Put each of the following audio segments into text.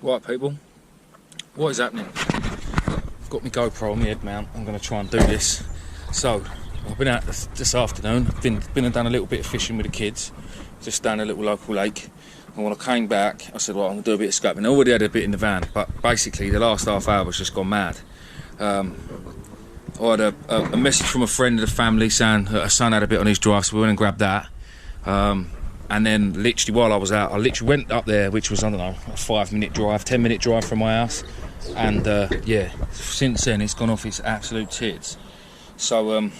Right people, what is happening? I've got my GoPro on my head mount. I'm going to try and do this. So, I've been out this afternoon, been and done a little bit of fishing with the kids, just down a little local lake. And when I came back, I said, well, I'm going to do a bit of scrapping. I already had a bit in the van, but basically the last half hour was just gone mad. I had a message from a friend of the family saying that her son had a bit on his drive, so we went and grabbed that. And then literally while I was out, I literally went up there, which was, I don't know, a 5-minute drive, 10-minute drive from my house. And yeah, since then it's gone off its absolute tits. So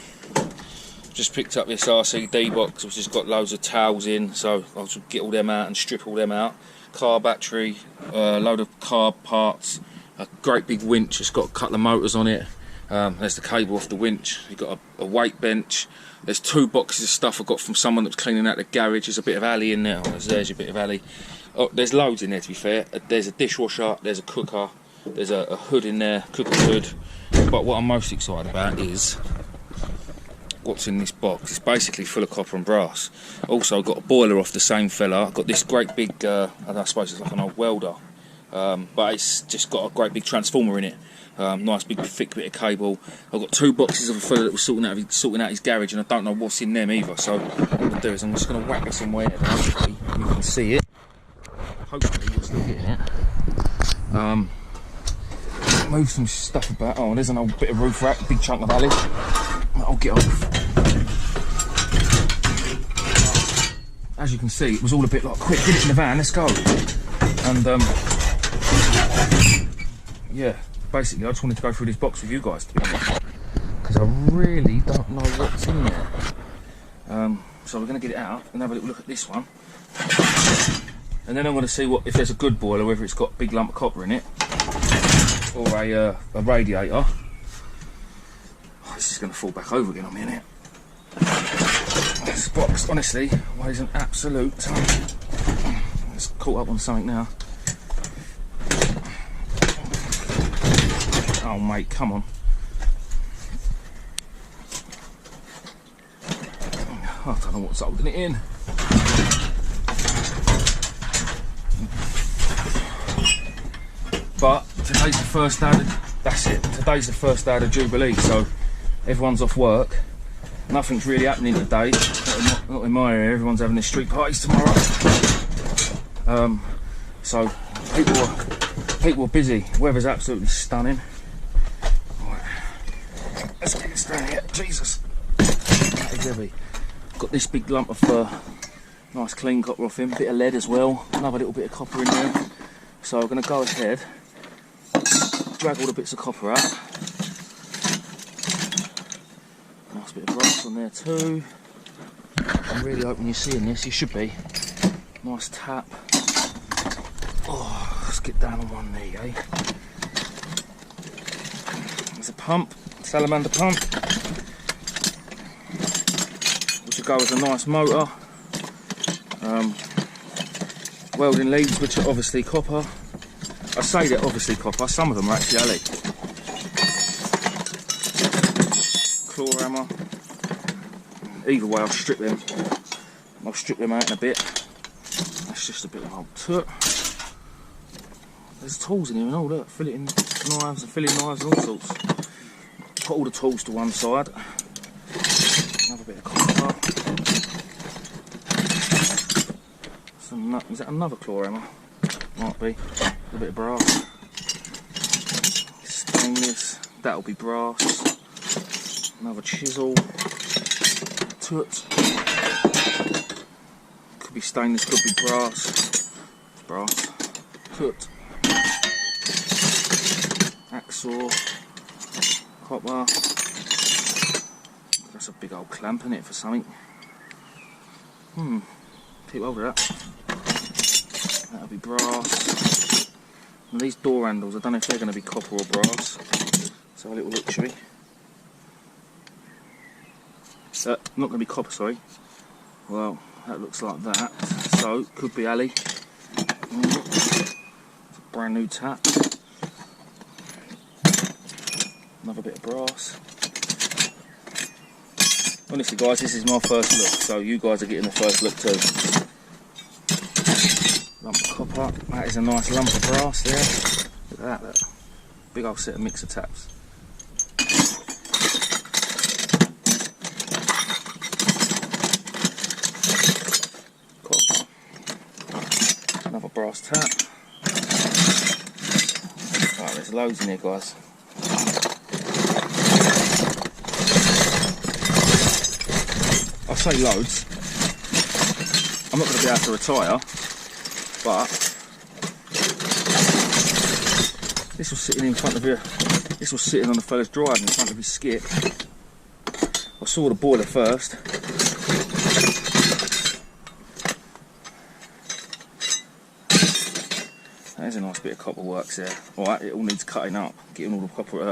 just picked up this RCD box, which has got loads of towels in, so I'll just get all them out and strip all them out. Car battery, a load of car parts, a great big winch, it's got a couple of motors on it. There's the cable off the winch. You've got a weight bench. There's 2 boxes of stuff I got from someone that was cleaning out the garage. There's a bit of alley in there. Oh, there's your bit of alley. Oh, there's loads in there, to be fair. There's a dishwasher, there's a cooker, there's a hood in there, cooker's hood. But what I'm most excited about is what's in this box. It's basically full of copper and brass. Also got a boiler off the same fella. I've got this great big, I suppose it's like an old welder, but it's just got a great big transformer in it. Nice big thick bit of cable. I've got 2 boxes of a fella that was sorting out his garage, and I don't know what's in them either. So what I'm going to do is I'm just going to whack this on my head. Hopefully you can see it. Hopefully you're still getting it. Move some stuff about. Oh, there's an old bit of roof rack, big chunk of alley. I'll get off. As you can see, it was all a bit like, quick, get it in the van, let's go. And yeah, basically I just wanted to go through this box with you guys, to be honest, because I really don't know what's in there. So we're going to get it out and have a little look at this one, and then I'm going to see if there's a good boiler, whether it's got a big lump of copper in it or a radiator. Oh, this is going to fall back over again on me, isn't it? This box, honestly, weighs an absolute ton. It's caught up on something now. Oh mate, come on. I don't know what's holding it in. But today's the first day today's the first day of the Jubilee, so everyone's off work. Nothing's really happening today. Not in my area, everyone's having their street parties tomorrow. So people are busy. Weather's absolutely stunning. Let's get this down here. Jesus, that is heavy. Got this big lump of nice clean copper off him, bit of lead as well, another little bit of copper in there. So I'm going to go ahead, drag all the bits of copper out. Nice bit of brass on there too. I'm really hoping you're seeing this, you should be. Nice tap. Oh, let's get down on one knee, eh? There's a pump. Salamander pump, which will go with a nice motor. Welding leads, which are obviously copper. I say they're obviously copper, some of them are actually alley. Claw hammer. Either way, I'll strip them out in a bit. That's just a bit of old toot. There's tools in here and all, look, filleting knives and filling knives and all sorts. Put all the tools to one side. Another bit of copper. Is that another claw hammer? Might be. A bit of brass. Stainless. That'll be brass. Another chisel. Toot. Could be stainless, could be brass. It's brass. Toot. Hacksaw. Copper. That's a big old clamp in it for something. Keep hold of that. That'll be brass. And these door handles, I don't know if they're going to be copper or brass. Let's have a little look, shall we? Not going to be copper, sorry. Well, that looks like that. So, could be alley. It's a brand new tap. Another bit of brass. Honestly guys, this is my first look, so you guys are getting the first look too. lump of copper. That is a nice lump of brass there. Look at that, look. Big old set of mixer taps. Copper. Another brass tap. Right, there's loads in here, guys. I say loads. I'm not going to be able to retire, but this was sitting in front of you. This was sitting on the fella's drive in front of his skip. I saw the boiler first. There's a nice bit of copper works there. Alright, it all needs cutting up, getting all the copper,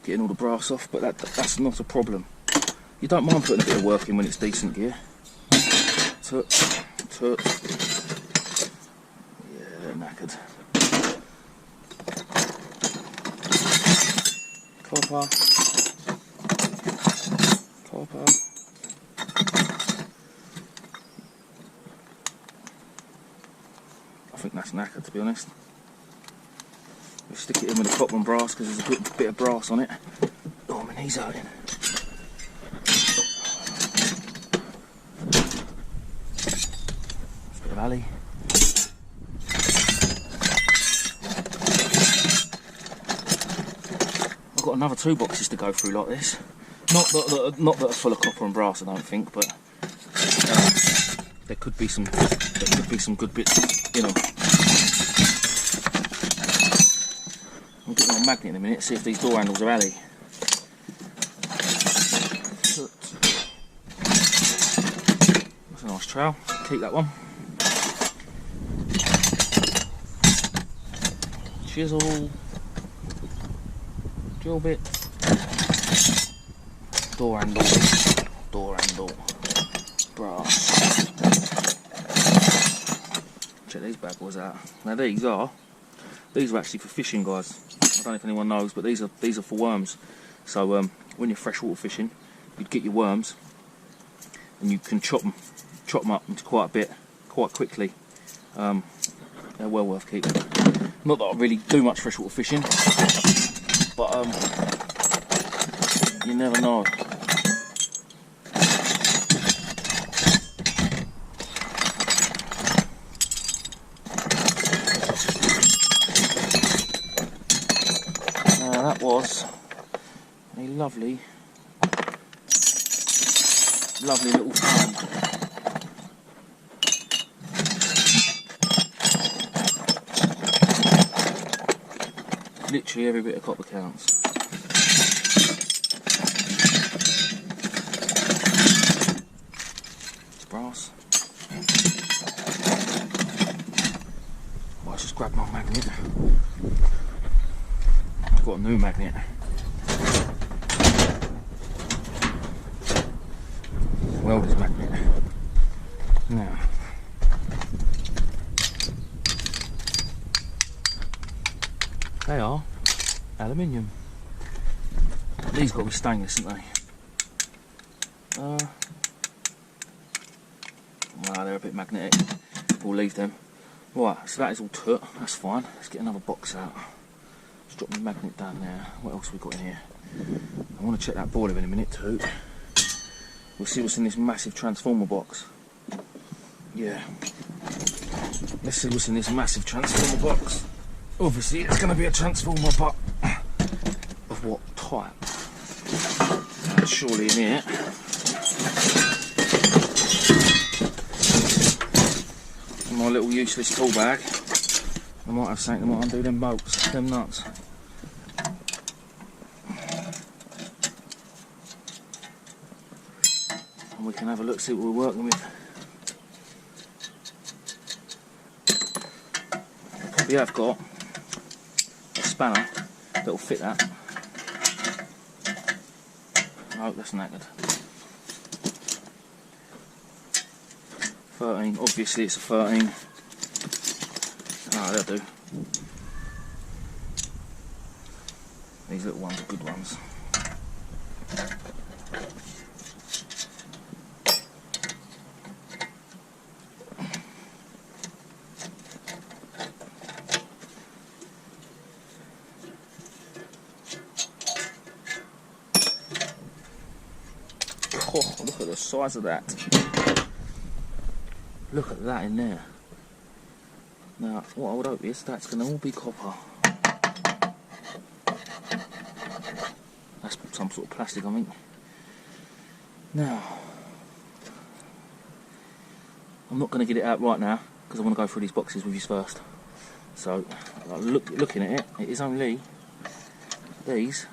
getting all the brass off, but that's not a problem. You don't mind putting a bit of work in when it's decent gear. Tut, tut. Yeah, they're knackered. Copper. Copper. I think that's knackered, to be honest. We'll stick it in with the copper and brass because there's a good bit of brass on it. Oh, my knee's hurting. Alley. I've got another 2 boxes to go through like this. Not that are full of copper and brass, I don't think, but there could be some good bits, you know. I'm getting on magnet in a minute, see if these door handles are alley. That's a nice trowel. Keep that one. Chisel, drill bit, door handle, brass. Check these bad boys out. Now these are actually for fishing, guys. I don't know if anyone knows, but these are for worms. So when you're freshwater fishing, you'd get your worms and you can chop them up into quite a bit, quite quickly. They're well worth keeping. Not that I really do much freshwater fishing, but you never know. Now that was a lovely little farm. Literally every bit of copper counts. It's brass. Oh, I just grabbed my magnet. I've got a new magnet. Welder's magnet. Now. They are aluminium. These got to be stainless, haven't they? Nah, they're a bit magnetic. We'll leave them. Right, so that is all took. That's fine. Let's get another box out. Let's drop the magnet down there. What else have we got in here? I want to check that boiler in a minute too. We'll see what's in this massive transformer box. Yeah. Let's see what's in this massive transformer box. Obviously, it's going to be a transformer, but of what type? Surely in here. In my little useless tool bag, I might have something that might undo them bolts, them nuts. And we can have a look, see what we're working with. We have got a spanner that'll fit that. Oh, that's knackered. 13, obviously it's a 13. Ah, that'll do. These little ones are good ones. Look at the size of that. Look at that in there. Now, what I would hope is that's going to all be copper. That's some sort of plastic, I think. Now, I'm not going to get it out right now because I want to go through these boxes with you first. So, looking at it, it is only these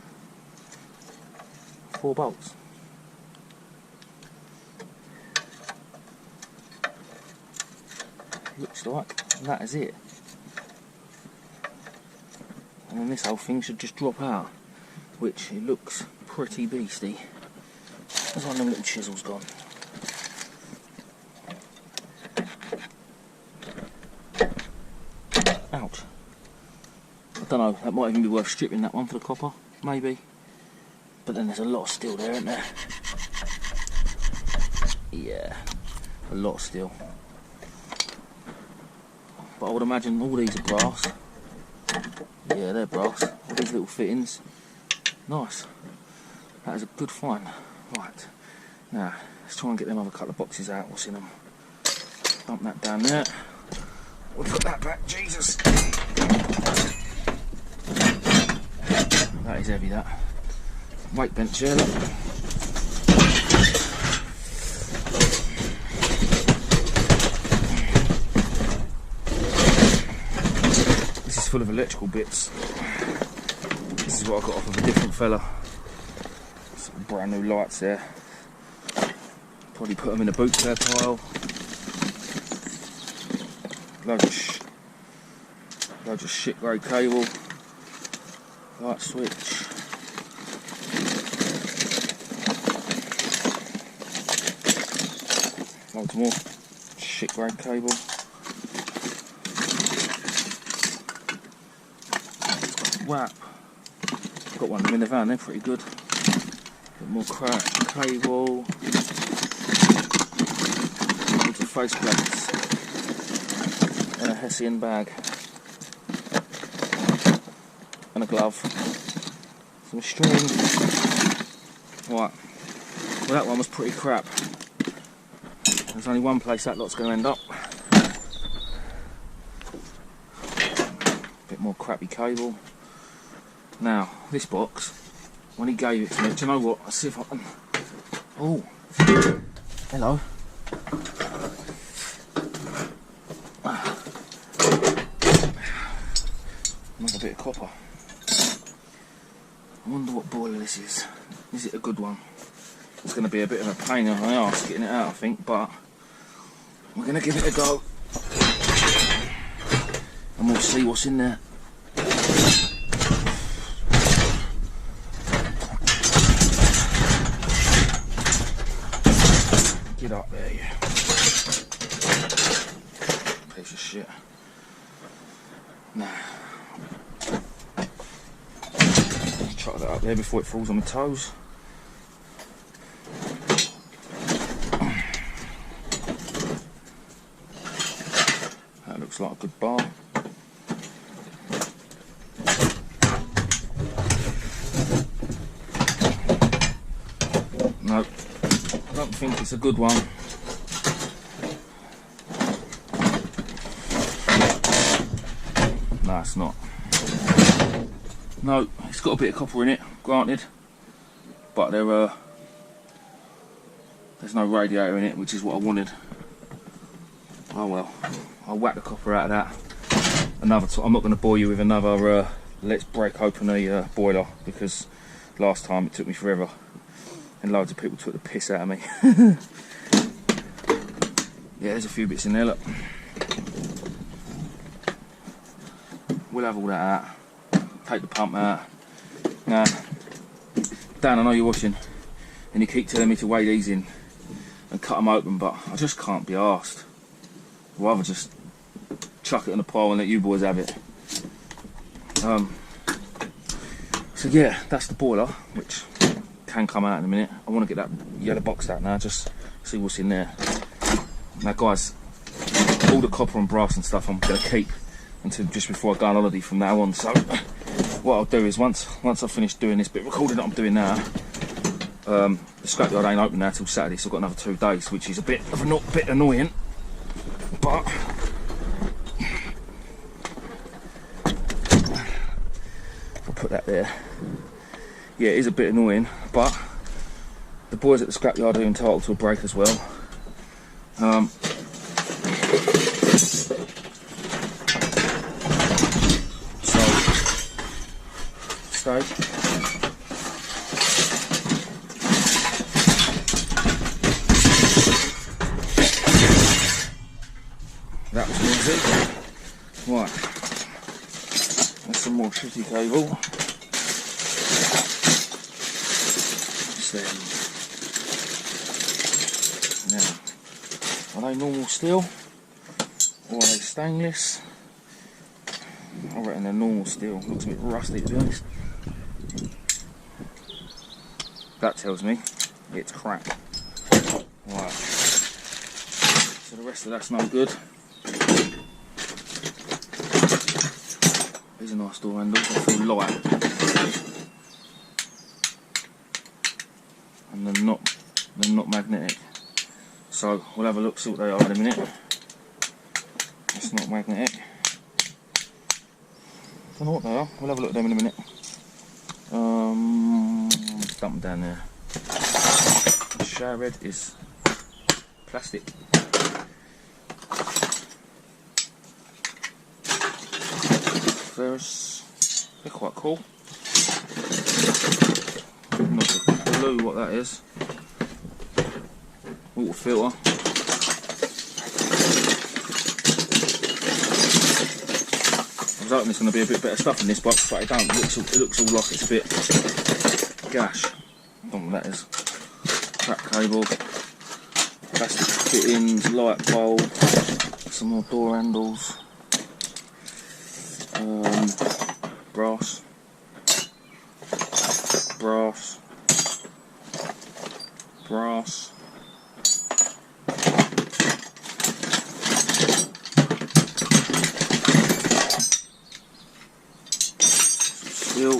4 bolts. Looks like that is it. And then this whole thing should just drop out, which it looks pretty beastie. There's one of them little chisels gone. Ouch. I don't know, that might even be worth stripping that one for the copper, maybe. But then there's a lot of steel there, isn't there? Yeah, a lot of steel. But I would imagine all these are brass. Yeah, they're brass. All these little fittings. Nice. That is a good find. Right. Now, let's try and get them other couple of boxes out. What's in them? Dump that down there. We'll put that back. Jesus. That is heavy, that. Weight bench here, look. This is full of electrical bits. This is what I got off of a different fella. Some brand new lights there. Probably put them in a boot spare pile. Loads of shit grey cable. Light switch. Loads more shit grey cable. Wrap. Got one of them in the van, they're pretty good. Bit more crap cable. Loads of face plates. And a Hessian bag. And a glove. Some string. Right. Well, that one was pretty crap. There's only one place that lot's going to end up. Bit more crappy cable. Now, this box, when he gave it to me, do you know what? Let's see if I can... Oh, hello. Another bit of copper. I wonder what boiler this is. Is it a good one? It's going to be a bit of a pain in the arse getting it out, I think, but we're going to give it a go. And we'll see what's in there. Get up there, you piece of shit. Nah. Chuck that up there before it falls on my toes. That looks like a good bar. No. I don't think it's a good one. No, it's not. No, it's got a bit of copper in it, granted, but there's no radiator in it, which is what I wanted. Oh well, I'll whack the copper out of that. Another I'm not going to bore you with another let's break open a boiler, because last time it took me forever. And loads of people took the piss out of me. Yeah, there's a few bits in there, look. We'll have all that out. Take the pump out. Now, Dan, I know you're watching, and you keep telling me to weigh these in and cut them open, but I just can't be arsed. I'd rather just chuck it in the pile and let you boys have it. So yeah, that's the boiler, which can come out in a minute. I want to get that yellow box out now, just see what's in there. Now guys, all the copper and brass and stuff I'm going to keep until just before I go on holiday from now on. So what I'll do is once I've finished doing this bit of recording that I'm doing now, The scrapyard ain't open now till Saturday, so I've got another 2 days, which is a bit annoying, but I'll put that there. Yeah, it is a bit annoying, but the boys at the scrapyard are entitled to a break as well. So, that was easy. Right, there's some more shitty cable. Now, are they normal steel or are they stainless? I reckon they're normal steel. Looks a bit rusty, to be honest. That tells me it's crap. Right. So the rest of that's no good. These are nice door handles. They feel light, and they're not magnetic. So we'll have a look, see what they are in a minute. It's not magnetic. Don't know what they are. We'll have a look at them in a minute. Dump them down there. The shower head is plastic. They're quite cool. Not a clue what that is. Water filter. I was hoping it's going to be a bit better stuff in this box, but it don't. It looks all like it's a bit gash. I don't know what that is. Crap cable, plastic fittings, light bulb, some more door handles, brass, steel.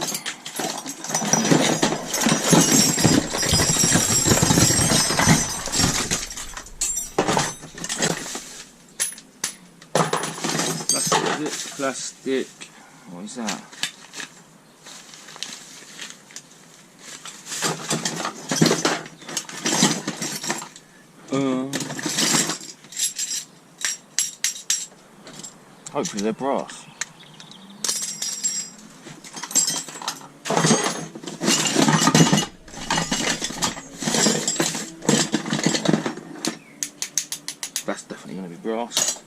Plastic. What is that? Hopefully they're brass. That's definitely going to be brass.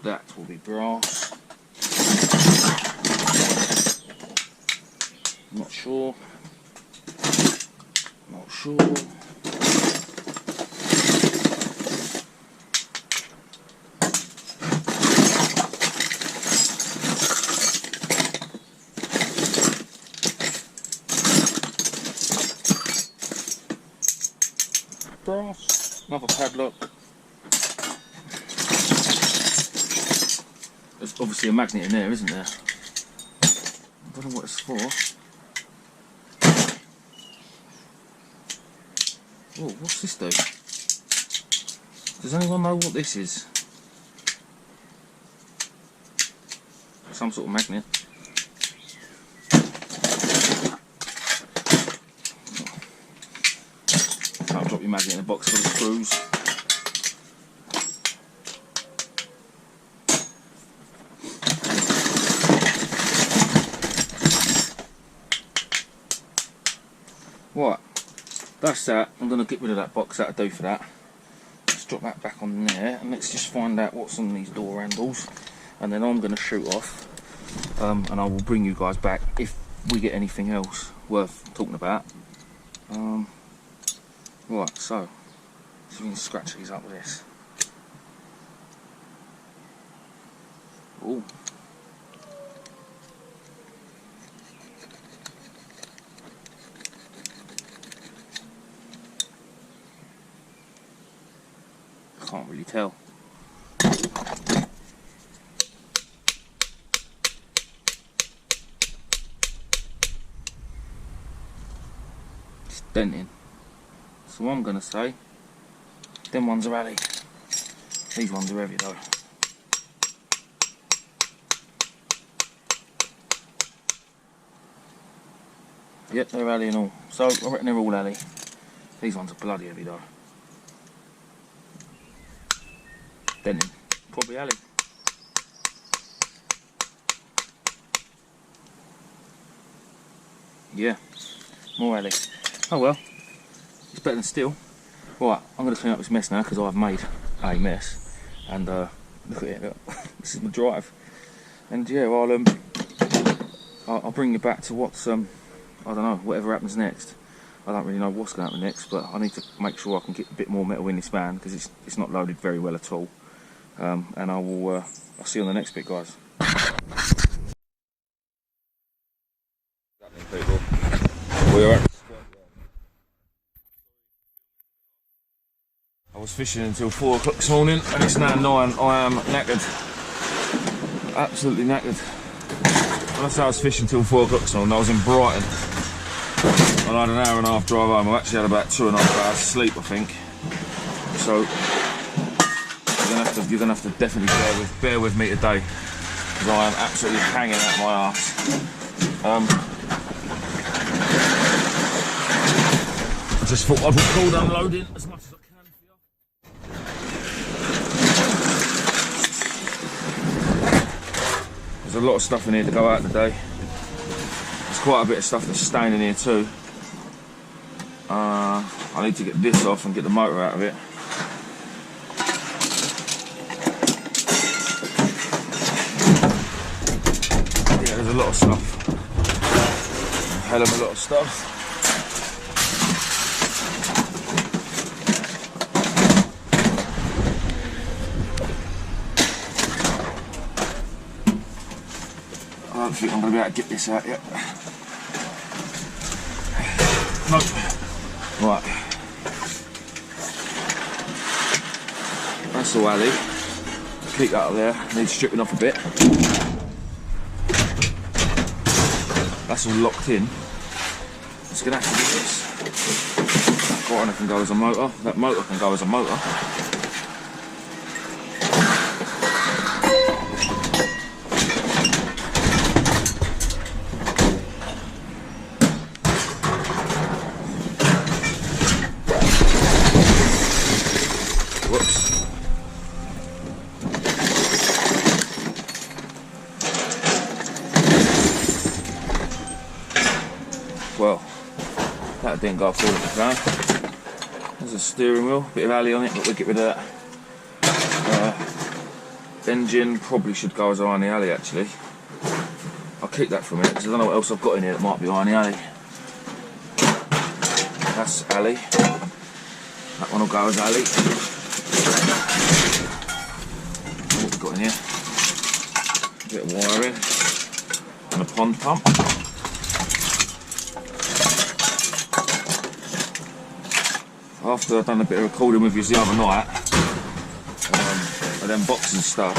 That will be brass. Not sure. Not sure. Brass. Another padlock. There's obviously a magnet in there, isn't there? I don't know what it's for. Oh, what's this do? Does anyone know what this is? Some sort of magnet. Can't drop your magnet in a box full of screws. Right, that's that. I'm going to get rid of that box, that'll do for that. Let's drop that back on there and let's just find out what's on these door handles, and then I'm going to shoot off and I will bring you guys back if we get anything else worth talking about. Right, so we can scratch these up with this. Ooh. Can't really tell. denting. So what I'm going to say, them ones are alley. These ones are heavy though. Yep, they're alley and all. So I reckon they're all alley. These ones are bloody heavy though. Denting, probably alley. Yeah, more alley. Oh well, it's better than steel. Right, I'm going to clean up this mess now because I've made a mess. And look at it, look. This is my drive. And yeah, I'll bring you back to what's I don't know, whatever happens next. I don't really know what's going to happen next, but I need to make sure I can get a bit more metal in this van because it's not loaded very well at all. And I'll see you on the next bit, guys. People, we're at the scrapyard. I was fishing until 4 o'clock this morning and it's now 9. I am knackered. Absolutely knackered. When I say I was fishing until 4 o'clock this morning, I was in Brighton. And I had an hour and a half drive home. I've actually had about 2.5 hours sleep, I think. So you're gonna have to definitely bear with me today, because I am absolutely hanging out my arse. I just thought I'd record unloading as much as I can for you. There's a lot of stuff in here to go out today. There's quite a bit of stuff that's staying in here too. I need to get this off and get the motor out of it. Yeah, there's a lot of stuff. A hell of a lot of stuff. I don't think I'm going to be able to get this out yet. Nope. Right. That's all alley. Keep that up there. Needs stripping off a bit. That's all locked in. Just going to have to do this. That corner can go as a motor. That motor can go as a motor. Well, that didn't go according to plan. There's a steering wheel, bit of alley on it, but we'll get rid of that. Engine probably should go as on the alley actually. I'll keep that for a minute because I don't know what else I've got in here that might be on the alley. That's alley. That one will go as alley. What have we got in here? A bit of wiring and a pond pump. After I'd done a bit of recording with you the other night, and then boxing stuff,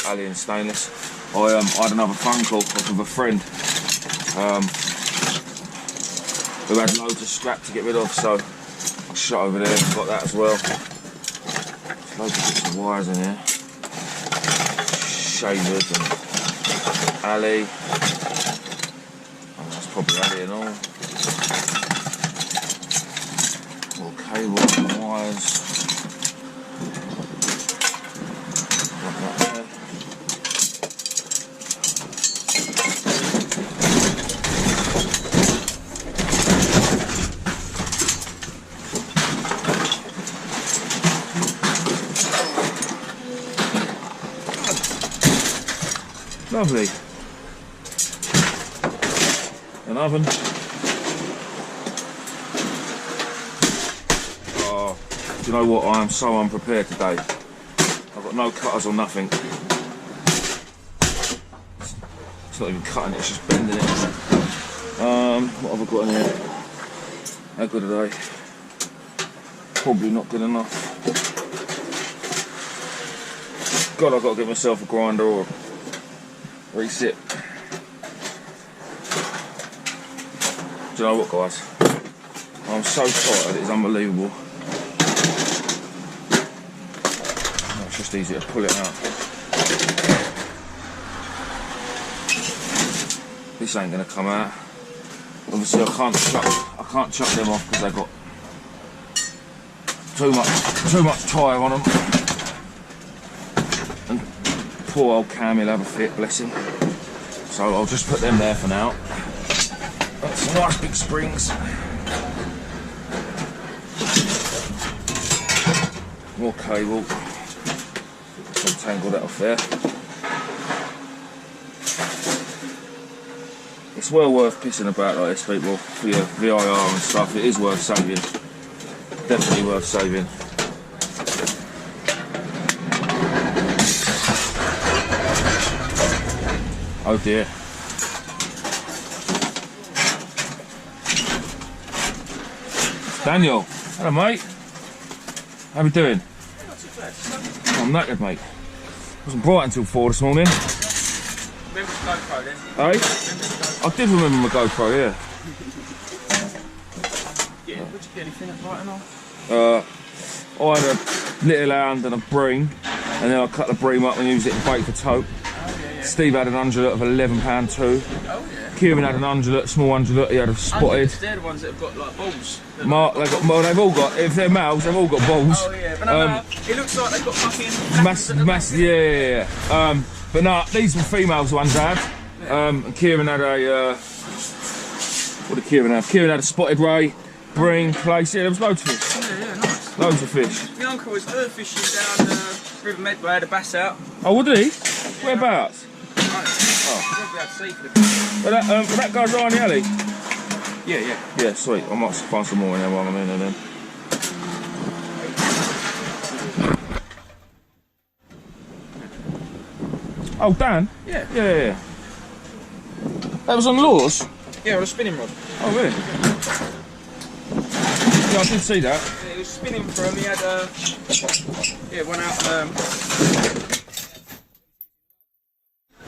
alley and stainless, I had another phone call off of a friend who had loads of scrap to get rid of, so I shot over there and got that as well. There's loads of bits of wires in here, shavers and alley, that's probably alley and all. Cable and wires. Like that there. Lovely. An oven. Do you know what? I am so unprepared today. I've got no cutters or nothing. It's not even cutting it, it's just bending it. What have I got in here? How good are they? Probably not good enough. God, I've got to get myself a grinder or a reset. Do you know what, guys? I'm I'm so tired, it's unbelievable. Oh, it's just easy to pull it out. This ain't gonna come out. Obviously, I can't chuck them off because they've got too much tyre on them. And poor old Cam, he'll have a fit, bless him. So I'll just put them there for now. That's some nice big springs. More cable. Untangle that off there. It's well worth pissing about like this, people, for your VIR and stuff. It is worth saving. Definitely worth saving. Oh dear. Daniel, hello mate. How we doing? Not too bad. I'm knackered, mate. Wasn't bright until 4 this morning. Remember the GoPro then? Hey? I did remember my GoPro, yeah. Yeah, would you get anything at Brighton or? I had a little hound and a bream, and then I cut the bream up and used it to bait for tote. Oh, yeah. Steve had an undulate of £11 too. Oh, yeah. Kieran had an undulate, small undulate, he had a spotted. They're the ones that have got like balls. Mark, they've all got, if they're males, they've all got balls. Oh, yeah, but no, it looks like they've got fucking... Yeah. But no, these were females ones I had. And Kieran had a, what did Kieran have? Kieran had a spotted ray, bream, place, yeah, there was loads of fish. Yeah, nice. Loads of fish. My uncle was earth fishing down River Medway, had a bass out. Oh, what did he? Whereabouts? Right. Oh. Probably had to see for the... But that guy's right in the alley? Yeah. Yeah, sweet. I might find some more in there while I'm in there then. Oh, Dan? Yeah. Yeah. That was on lures? Yeah, on a spinning rod. Oh, really? Yeah, I did see that. Yeah, he was spinning for him, he had one out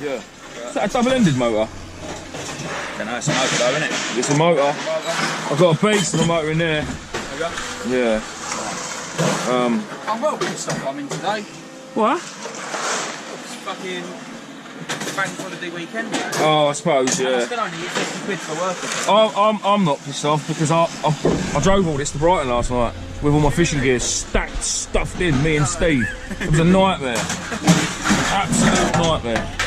Yeah. Is that a double-ended motor? I don't know, it's a motor though, isn't it? It's a motor. I've got a beast of a motor in there. Yeah. I'm well pissed off I'm in today. What? It's fucking bank holiday weekend. Oh, I suppose, And I yeah. still only get 50 quid for working. I'm not pissed off because I drove all this to Brighton last night with all my fishing gear stacked, stuffed in, me and Steve. It was a nightmare. Absolute nightmare.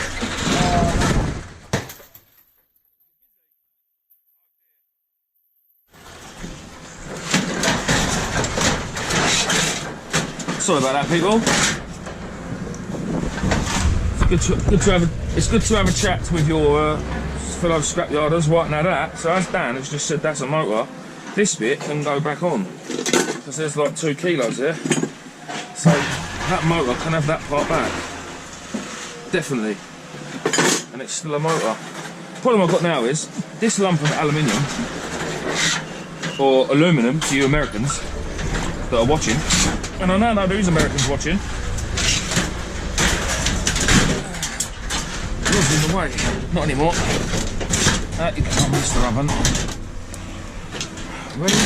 Sorry about that, people. It's good to have a chat with your fellow scrapyarders. Right, now that, so as Dan has just said, that's a motor. This bit can go back on because there's like 2 kilos there. So that motor can have that part back. Definitely. And it's still a motor. The problem I've got now is this lump of aluminium or aluminum to you Americans that are watching. And I know there is Americans watching. Yours in the way. Not anymore. You come, Mr. Oven. Ready?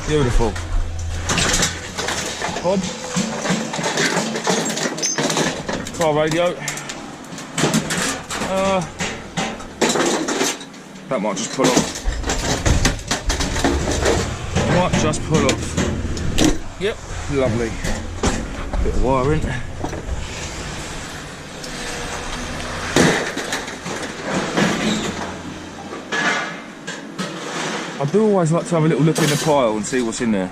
Beautiful. Bob. Car radio. That might just pull off. Might just pull off. Yep, lovely. Bit of wiring. I do always like to have a little look in the pile and see what's in there.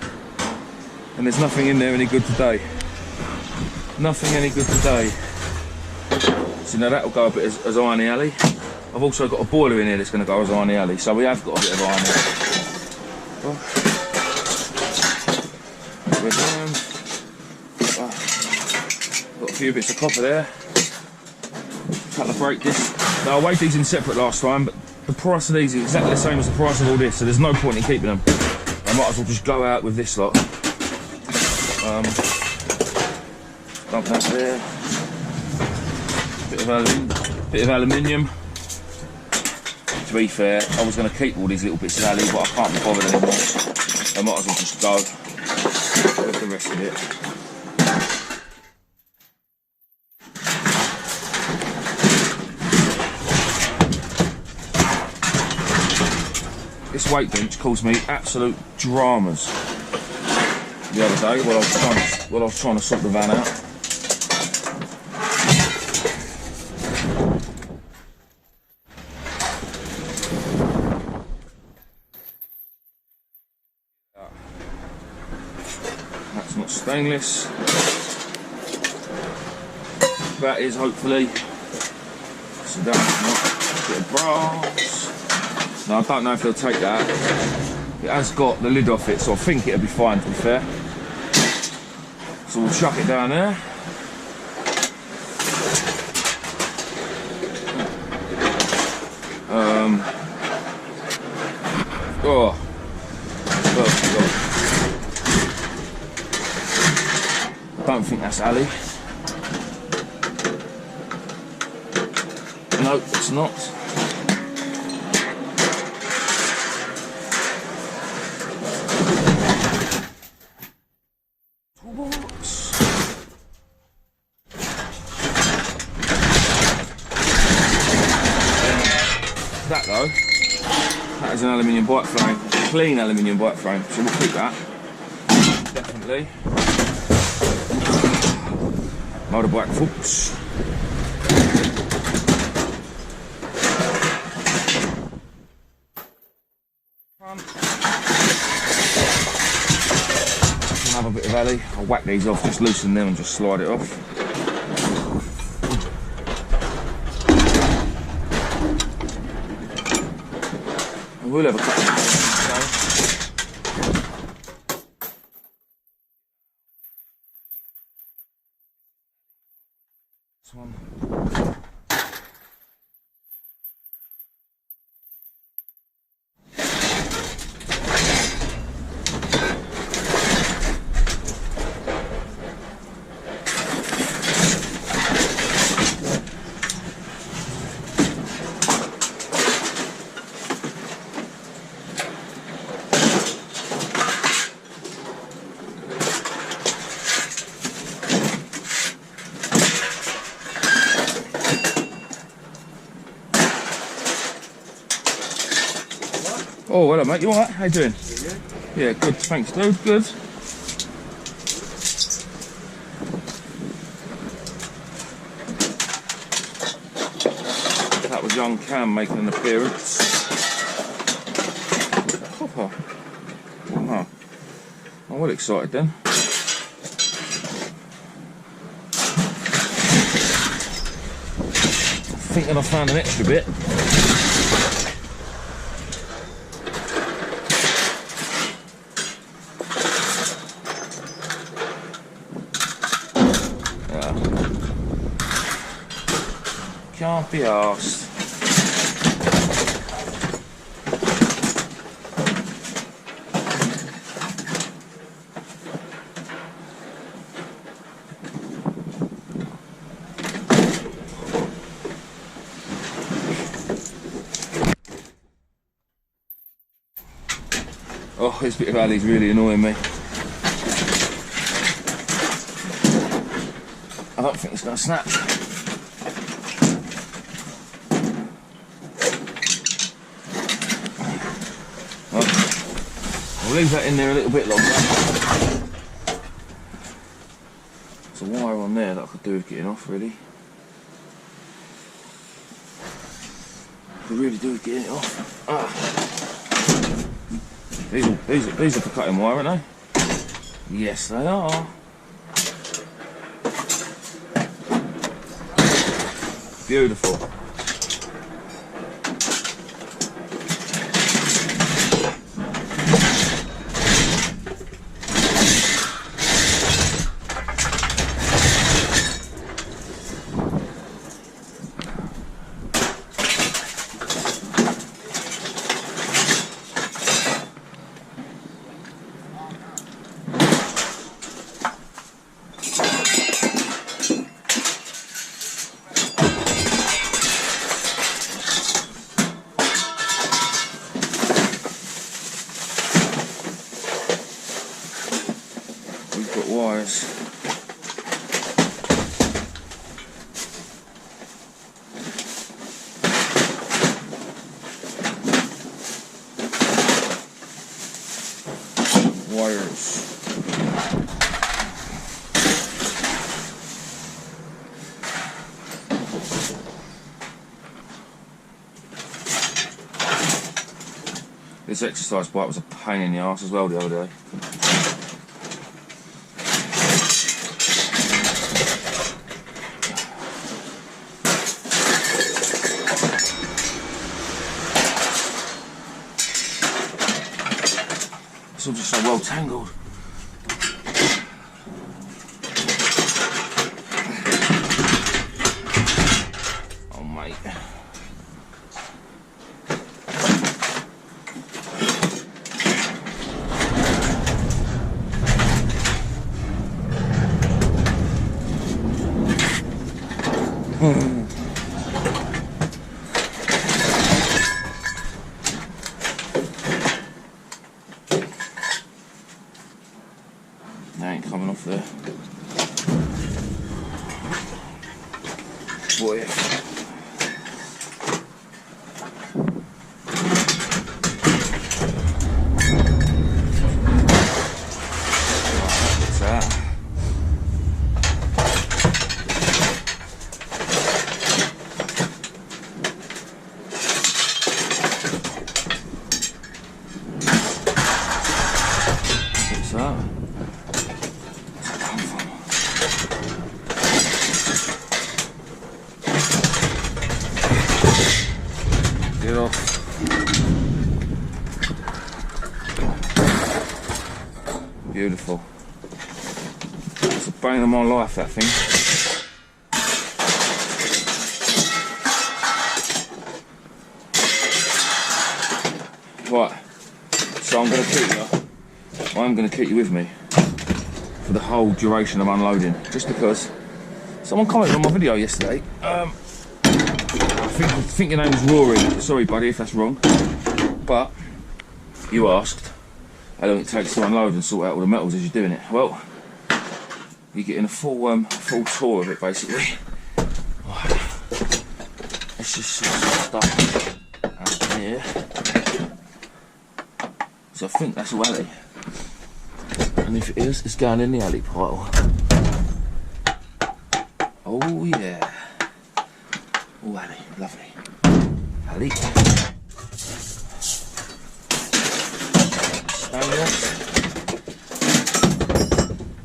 And there's nothing in there any good today. Nothing any good today. So now that'll go a bit as irony alley. I've also got a boiler in here that's going to go as irony alley, so we have got a bit of irony. Got a few bits of copper there. Cut the brake disc. Now I weighed these in separate last time, but the price of these is exactly the same as the price of all this, so there's no point in keeping them. I might as well just go out with this lot. Dump that there. Bit of aluminium. To be fair, I was going to keep all these little bits of alley, but I can't be bothered anymore. I might as well just go with the rest of it. This weight bench caused me absolute dramas the other day while I was trying to sort the van out. That's not stainless. That is hopefully. So that's not a bit of brass. Now I don't know if they'll take that. It has got the lid off it, so I think it'll be fine, to be fair. So we'll chuck it down there. Oh, I don't think that's alley. No, it's not. That though, that is an aluminium bike frame, clean aluminium bike frame, so we'll keep that, definitely. Motorbike folks. Another bit of alley, I'll whack these off, just loosen them and just slide it off. We'll have a couple of this one. Oh, hello mate, you alright? How you doing? Yeah, good, thanks dude, good. That was young Cam making an appearance. Hopper. Oh, I'm well excited then. Thinking I found an extra bit. Can't be arsed. Oh, this bit of alley's really annoying me. I don't think it's going to snap. I'll leave that in there a little bit longer. There's a wire on there that I could do with getting off, really. Could really do with getting it off. These are for cutting wire, aren't they? Yes, they are. Beautiful. This exercise bike was a pain in the arse as well the other day. It's all just so well tangled. Oh mate. They ain't coming off there. Boy. What's that? What's that? Get off. Beautiful. It's the bane of my life, that thing. Right, so I'm going to keep you with me for the whole duration of unloading, just because someone commented on my video yesterday. I think your name was Rory. Sorry, buddy, if that's wrong. But you asked how long it takes to unload and sort out all the metals as you're doing it. Well, you're getting a full tour of it, basically. Right. Let's just sort some stuff out here. So I think that's all alley. And if it is, it's going in the alley pile. Oh yeah. Oh, alley, lovely. Alley.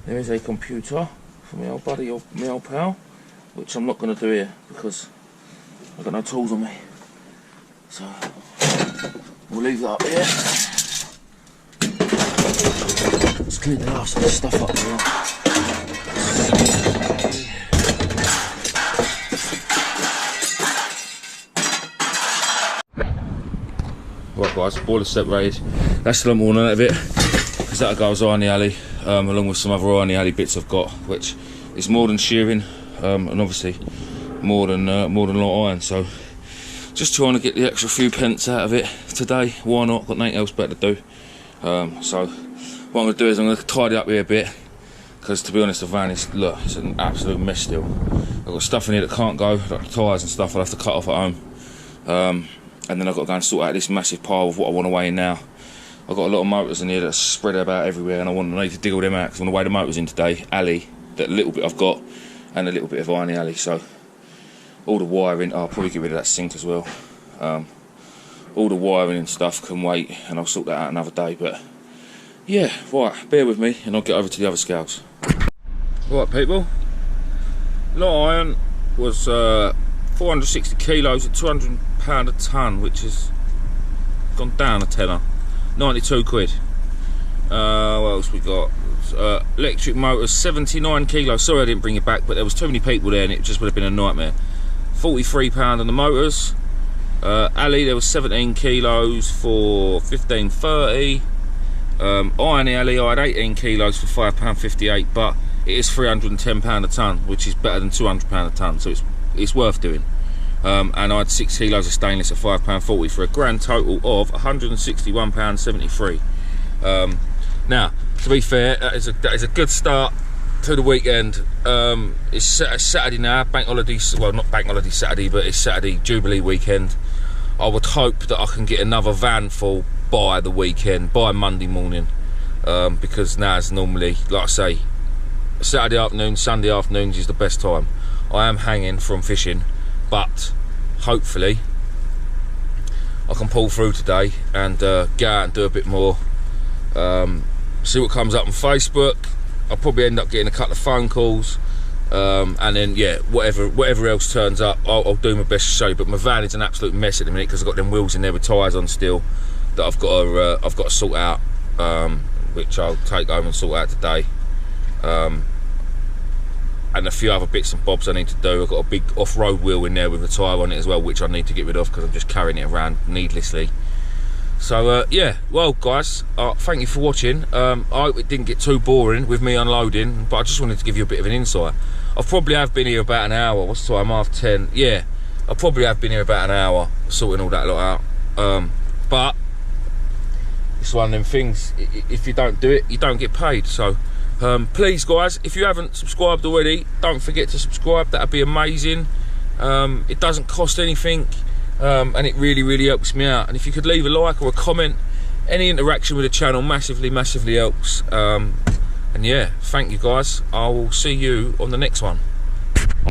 There is a computer for my old buddy or my old pal, which I'm not going to do here because I've got no tools on me. So we'll leave that up here. Let's clean the last of this stuff up here. Right guys, boiler separated. That's the more out of it, because that goes on the alley, along with some other on the alley bits I've got, which is more than shearing, and obviously more than light iron. So just trying to get the extra few pence out of it today. Why not? Got nothing else better to do. So what I'm going to do is I'm going to tidy up here a bit, because to be honest, the van is, look, it's an absolute mess still. I've got stuff in here that can't go, like the tyres and stuff I'll have to cut off at home. And then I've got to go and sort out this massive pile of what I want to weigh in now. I've got a lot of motors in here that are spread about everywhere, and I need to dig all them out because I want to weigh the motors in today. Alley, that little bit I've got, and a little bit of iron alley. So all the wiring, I'll probably get rid of that sink as well. All the wiring and stuff can wait, and I'll sort that out another day. But yeah, right, bear with me, and I'll get over to the other scales. Right, people, light iron was 460 kilos at £200 a tonne, which has gone down a tenner. 92 quid. What else we got? Electric motors, 79 kilos. Sorry I didn't bring it back, but there was too many people there and it just would have been a nightmare. £43 on the motors. alley there was 17 kilos for £15.30. Iron alley I had 18 kilos for £5.58, but it is £310 a tonne, which is better than £200 a tonne, so it's worth doing. And I had 6 kilos of stainless at £5.40 for a grand total of £161.73. Now, to be fair, that is a good start to the weekend. It's Saturday now, bank holiday, well not bank holiday Saturday, but it's Saturday Jubilee weekend. I would hope that I can get another van full by the weekend, by Monday morning, because now it's normally, like I say, Saturday afternoon, Sunday afternoons is the best time. I am hanging from fishing, but hopefully I can pull through today and get out and do a bit more. See what comes up on Facebook. I'll probably end up getting a couple of phone calls, and then yeah, whatever else turns up, I'll do my best to show you. But my van is an absolute mess at the minute because I've got them wheels in there with tyres on still that I've got to sort out, which I'll take home and sort out today. And a few other bits and bobs I need to do. I've got a big off-road wheel in there with a tyre on it as well, which I need to get rid of because I'm just carrying it around needlessly. So yeah, well guys, thank you for watching. I hope it didn't get too boring with me unloading, but I just wanted to give you a bit of an insight. I probably have been here about an hour. What's the time? 10:30. Yeah, I probably have been here about an hour sorting all that lot out. But it's one of them things, if you don't do it, you don't get paid. So please guys, if you haven't subscribed already, don't forget to subscribe. That'd be amazing. It doesn't cost anything. And it really helps me out. And if you could leave a like or a comment, any interaction with the channel massively helps. And yeah, thank you guys. I will see you on the next one.